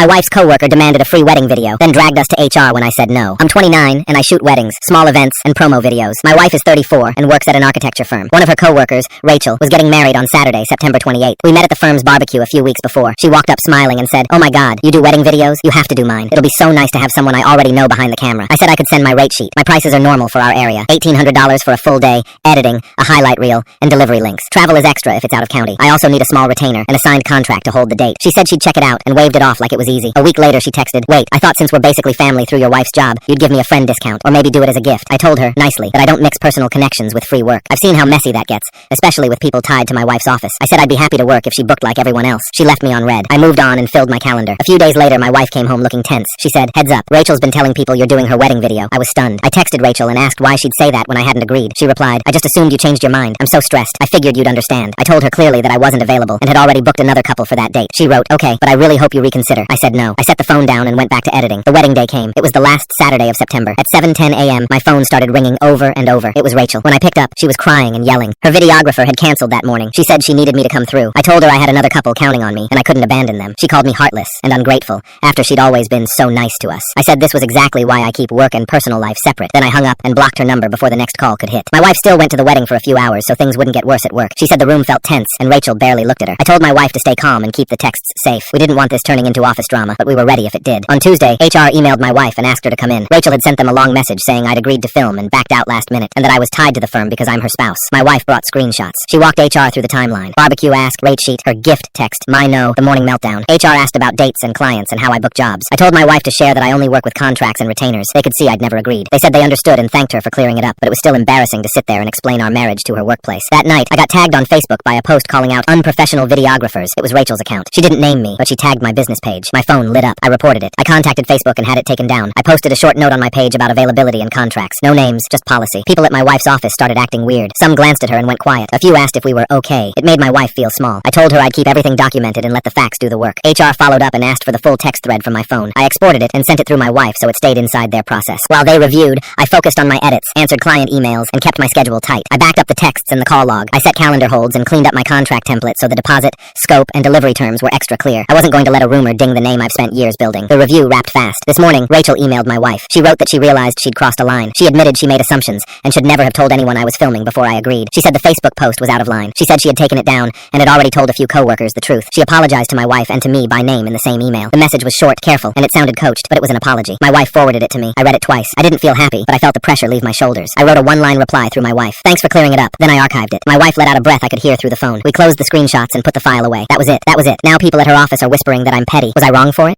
My wife's coworker demanded a free wedding video, then dragged us to HR when I said no. I'm 29, and I shoot weddings, small events, and promo videos. My wife is 34 and works at an architecture firm. One of her coworkers, Rachel, was getting married on Saturday, September 28th. We met at the firm's barbecue a few weeks before. She walked up smiling and said, "Oh my god, you do wedding videos? You have to do mine. It'll be so nice to have someone I already know behind the camera." I said I could send my rate sheet. My prices are normal for our area. $1,800 for a full day, editing, a highlight reel, and delivery links. Travel is extra if it's out of county. I also need a small retainer and a signed contract to hold the date. She said she'd check it out and waved it off like it was easy. A week later she texted, "Wait, I thought since we're basically family through your wife's job, you'd give me a friend discount, or maybe do it as a gift." I told her, nicely, that I don't mix personal connections with free work. I've seen how messy that gets, especially with people tied to my wife's office. I said I'd be happy to work if she booked like everyone else. She left me on red. I moved on and filled my calendar. A few days later my wife came home looking tense. She said, "Heads up, Rachel's been telling people you're doing her wedding video." I was stunned. I texted Rachel and asked why she'd say that when I hadn't agreed. She replied, "I just assumed you changed your mind. I'm so stressed. I figured you'd understand." I told her clearly that I wasn't available and had already booked another couple for that date. She wrote, "Okay, but I really hope you reconsider." I said no. I set the phone down and went back to editing. The wedding day came. It was the last Saturday of September. At 7:10 a.m., my phone started ringing over and over. It was Rachel. When I picked up, she was crying and yelling. Her videographer had canceled that morning. She said she needed me to come through. I told her I had another couple counting on me and I couldn't abandon them. She called me heartless and ungrateful after she'd always been so nice to us. I said this was exactly why I keep work and personal life separate. Then I hung up and blocked her number before the next call could hit. My wife still went to the wedding for a few hours so things wouldn't get worse at work. She said the room felt tense and Rachel barely looked at her. I told my wife to stay calm and keep the texts safe. We didn't want this turning into office drama, but we were ready if it did. On Tuesday, HR emailed my wife and asked her to come in. Rachel had sent them a long message saying I'd agreed to film and backed out last minute, and that I was tied to the firm because I'm her spouse. My wife brought screenshots. She walked HR through the timeline. Barbecue ask, rate sheet, her gift text, my no, the morning meltdown. HR asked about dates and clients and how I book jobs. I told my wife to share that I only work with contracts and retainers. They could see I'd never agreed. They said they understood and thanked her for clearing it up, but it was still embarrassing to sit there and explain our marriage to her workplace. That night, I got tagged on Facebook by a post calling out unprofessional videographers. It was Rachel's account. She didn't name me, but she tagged my business page. My phone lit up. I reported it. I contacted Facebook and had it taken down. I posted a short note on my page about availability and contracts. No names, just policy. People at my wife's office started acting weird. Some glanced at her and went quiet. A few asked if we were okay. It made my wife feel small. I told her I'd keep everything documented and let the facts do the work. HR followed up and asked for the full text thread from my phone. I exported it and sent it through my wife so it stayed inside their process. While they reviewed, I focused on my edits, answered client emails, and kept my schedule tight. I backed up the texts and the call log. I set calendar holds and cleaned up my contract template so the deposit, scope, and delivery terms were extra clear. I wasn't going to let a rumor ding the name I've spent years building. The review wrapped fast. This morning, Rachel emailed my wife. She wrote that she realized she'd crossed a line. She admitted she made assumptions and should never have told anyone I was filming before I agreed. She said the Facebook post was out of line. She said she had taken it down and had already told a few coworkers the truth. She apologized to my wife and to me by name in the same email. The message was short, careful, and it sounded coached, but it was an apology. My wife forwarded it to me. I read it twice. I didn't feel happy, but I felt the pressure leave my shoulders. I wrote a one-line reply through my wife. "Thanks for clearing it up." Then I archived it. My wife let out a breath I could hear through the phone. We closed the screenshots and put the file away. That was it. Now people at her office are whispering that I'm petty. Was I wrong for it?